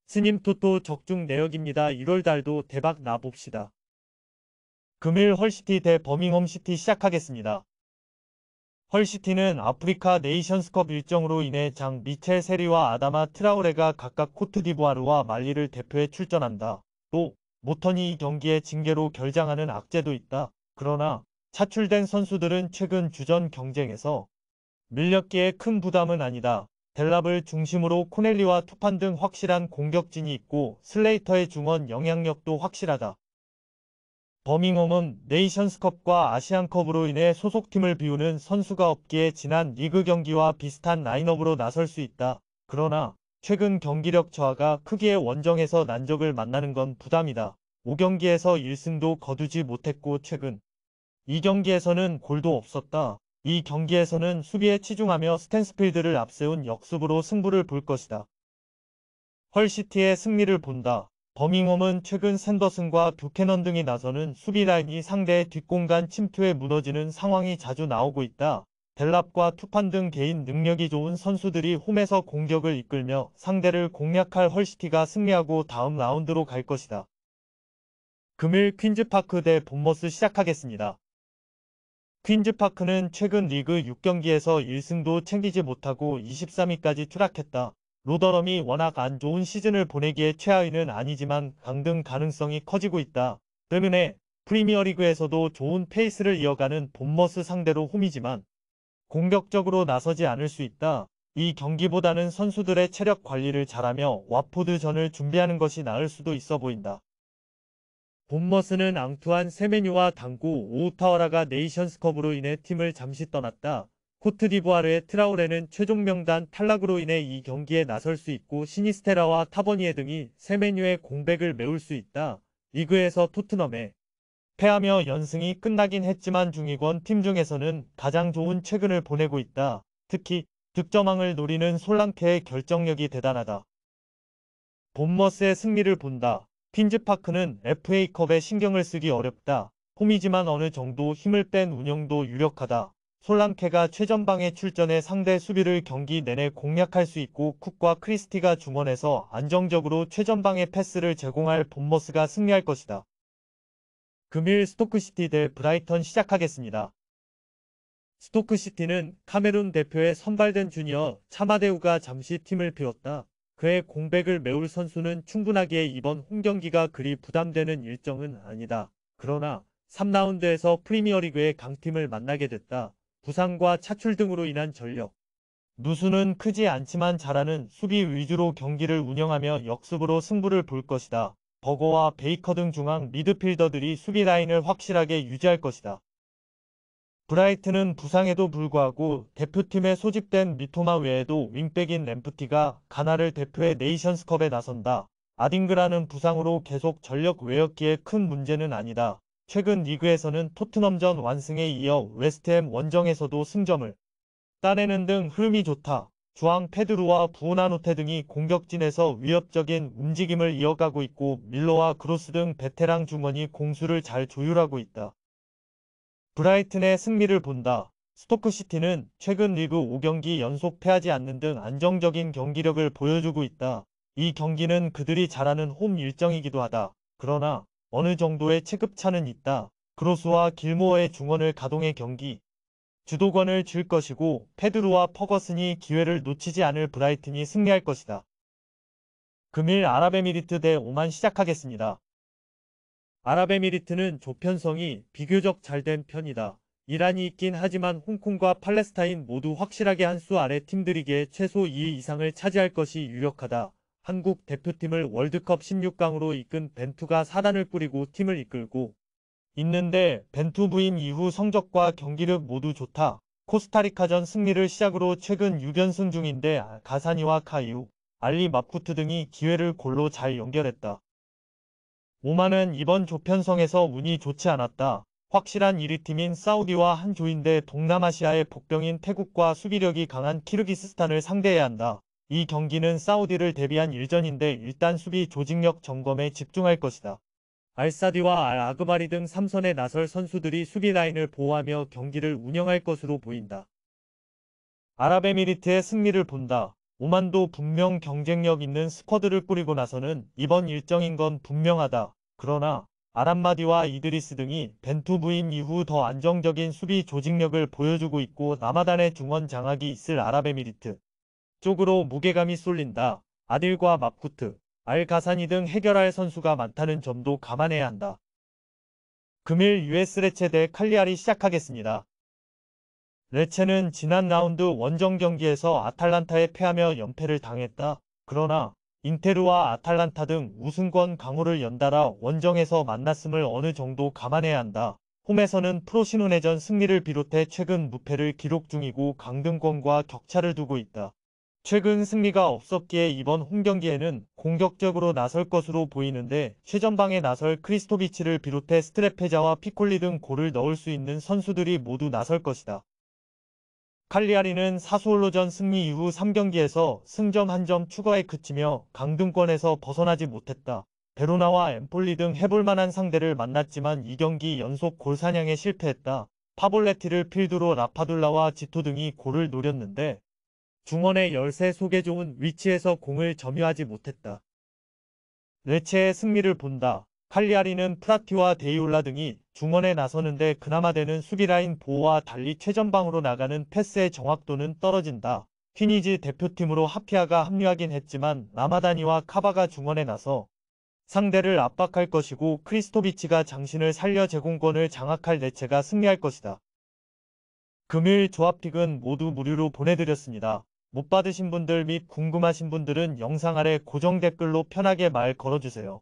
스님 토토 적중 내역입니다. 1월 달도 대박 나봅시다. 금일 헐시티 대 버밍엄 시티 시작하겠습니다. 헐시티는 아프리카 네이션스컵 일정으로 인해 장 미첼 세리와 아다마 트라오레가 각각 코트디부아르와 말리를 대표해 출전한다. 또 모턴이 이 경기에 징계로 결장하는 악재도 있다. 그러나 차출된 선수들은 최근 주전 경쟁에서 밀렸기에 큰 부담은 아니다. 델랍을 중심으로 코넬리와 투판 등 확실한 공격진이 있고 슬레이터의 중원 영향력도 확실하다. 버밍엄은 네이션스컵과 아시안컵으로 인해 소속팀을 비우는 선수가 없기에 지난 리그 경기와 비슷한 라인업으로 나설 수 있다. 그러나 최근 경기력 저하가 크기의 원정에서 난적을 만나는 건 부담이다. 5경기에서 1승도 거두지 못했고 최근 2경기에서는 골도 없었다. 이 경기에서는 수비에 치중하며 스탠스필드를 앞세운 역습으로 승부를 볼 것이다. 헐시티의 승리를 본다. 버밍엄은 최근 샌더슨과 뷰캐넌 등이 나서는 수비 라인이 상대의 뒷공간 침투에 무너지는 상황이 자주 나오고 있다. 델랍과 투판 등 개인 능력이 좋은 선수들이 홈에서 공격을 이끌며 상대를 공략할 헐시티가 승리하고 다음 라운드로 갈 것이다. 금일 퀸즈파크 대 본머스 시작하겠습니다. 퀸즈파크는 최근 리그 6경기에서 1승도 챙기지 못하고 23위까지 추락했다. 로더럼이 워낙 안 좋은 시즌을 보내기에 최하위는 아니지만 강등 가능성이 커지고 있다. 때문에 프리미어리그에서도 좋은 페이스를 이어가는 본머스 상대로 홈이지만 공격적으로 나서지 않을 수 있다. 이 경기보다는 선수들의 체력 관리를 잘하며 와포드전을 준비하는 것이 나을 수도 있어 보인다. 본머스는 앙투안 세메뉴와 당구 오우타와라가 네이션스컵으로 인해 팀을 잠시 떠났다. 코트디부아르의 트라우레는 최종 명단 탈락으로 인해 이 경기에 나설 수 있고 시니스테라와 타버니에 등이 세메뉴의 공백을 메울 수 있다. 리그에서 토트넘에 패하며 연승이 끝나긴 했지만 중위권 팀 중에서는 가장 좋은 최근을 보내고 있다. 특히 득점왕을 노리는 솔랑케의 결정력이 대단하다. 본머스의 승리를 본다. 퀸즈파크는 FA컵에 신경을 쓰기 어렵다. 홈이지만 어느 정도 힘을 뺀 운영도 유력하다. 솔랑케가 최전방에 출전해 상대 수비를 경기 내내 공략할 수 있고 쿡과 크리스티가 중원에서 안정적으로 최전방에 패스를 제공할 본머스가 승리할 것이다. 금일 스토크시티 대 브라이턴 시작하겠습니다. 스토크시티는 카메룬 대표에 선발된 주니어 차마데우가 잠시 팀을 비웠다. 그의 공백을 메울 선수는 충분하기에 이번 홈경기가 그리 부담되는 일정은 아니다. 그러나 3라운드에서 프리미어리그의 강팀을 만나게 됐다. 부상과 차출 등으로 인한 전력 누수는 크지 않지만 잘하는 수비 위주로 경기를 운영하며 역습으로 승부를 볼 것이다. 버거와 베이커 등 중앙 미드필더들이 수비 라인을 확실하게 유지할 것이다. 브라이튼은 부상에도 불구하고 대표팀에 소집된 미토마 외에도 윙백인 램프티가 가나를 대표해 네이션스컵에 나선다. 아딩그라는 부상으로 계속 전력 외였기에 큰 문제는 아니다. 최근 리그에서는 토트넘전 완승에 이어 웨스트햄 원정에서도 승점을 따내는 등 흐름이 좋다. 주앙 페드루와 부오나노테 등이 공격진에서 위협적인 움직임을 이어가고 있고 밀러와 그로스 등 베테랑 중원이 공수를 잘 조율하고 있다. 브라이튼의 승리를 본다. 스토크시티는 최근 리그 5경기 연속 패하지 않는 등 안정적인 경기력을 보여주고 있다. 이 경기는 그들이 잘하는 홈 일정이기도 하다. 그러나 어느 정도의 체급차는 있다. 그로스와 길모어의 중원을 가동해 경기 주도권을 쥘 것이고 페드루와 퍼거슨이 기회를 놓치지 않을 브라이튼이 승리할 것이다. 금일 아랍에미리트 대 오만 시작하겠습니다. 아랍에미리트는 조편성이 비교적 잘된 편이다. 이란이 있긴 하지만 홍콩과 팔레스타인 모두 확실하게 한 수 아래 팀들이기에 최소 2위 이상을 차지할 것이 유력하다. 한국 대표팀을 월드컵 16강으로 이끈 벤투가 사단을 꾸리고 팀을 이끌고 있는데 벤투 부임 이후 성적과 경기력 모두 좋다. 코스타리카전 승리를 시작으로 최근 6연승 중인데 가사니와 카이우, 알리 마푸트 등이 기회를 골로 잘 연결했다. 오만은 이번 조편성에서 운이 좋지 않았다. 확실한 1위 팀인 사우디와 한 조인데 동남아시아의 복병인 태국과 수비력이 강한 키르기스스탄을 상대해야 한다. 이 경기는 사우디를 대비한 일전인데 일단 수비 조직력 점검에 집중할 것이다. 알사디와 알 아그바리 등 3선에 나설 선수들이 수비 라인을 보호하며 경기를 운영할 것으로 보인다. 아랍에미리트의 승리를 본다. 오만도 분명 경쟁력 있는 스쿼드를 꾸리고 나서는 이번 일정인 건 분명하다. 그러나 아람마디와 이드리스 등이 벤투 부임 이후 더 안정적인 수비 조직력을 보여주고 있고 라마단의 중원 장악이 있을 아랍에미리트 쪽으로 무게감이 쏠린다. 아딜과 마쿠트, 알가사니 등 해결할 선수가 많다는 점도 감안해야 한다. 금일 US 레체 대 칼리아리 시작하겠습니다. 레체는 지난 라운드 원정 경기에서 아탈란타에 패하며 연패를 당했다. 그러나 인테르와 아탈란타 등 우승권 강호를 연달아 원정에서 만났음을 어느 정도 감안해야 한다. 홈에서는 프로신혼회전 승리를 비롯해 최근 무패를 기록 중이고 강등권과 격차를 두고 있다. 최근 승리가 없었기에 이번 홈경기에는 공격적으로 나설 것으로 보이는데 최전방에 나설 크리스토비치를 비롯해 스트레페자와 피콜리 등 골을 넣을 수 있는 선수들이 모두 나설 것이다. 칼리아리는 사수올로전 승리 이후 3경기에서 승점 1점 추가에 그치며 강등권에서 벗어나지 못했다. 베로나와 엠폴리 등 해볼만한 상대를 만났지만 2경기 연속 골 사냥에 실패했다. 파볼레티를 필두로 라파둘라와 지토 등이 골을 노렸는데 중원의 열세 속에 좋은 위치에서 공을 점유하지 못했다. 레체의 승리를 본다. 칼리아리는 프라티와 데이올라 등이 중원에 나서는데 그나마 되는 수비라인 보호와 달리 최전방으로 나가는 패스의 정확도는 떨어진다. 튀니지 대표팀으로 하피아가 합류하긴 했지만 라마다니와 카바가 중원에 나서 상대를 압박할 것이고 크리스토비치가 장신을 살려 제공권을 장악할 레체가 승리할 것이다. 금일 조합픽은 모두 무료로 보내드렸습니다. 못 받으신 분들 및 궁금하신 분들은 영상 아래 고정 댓글로 편하게 말 걸어주세요.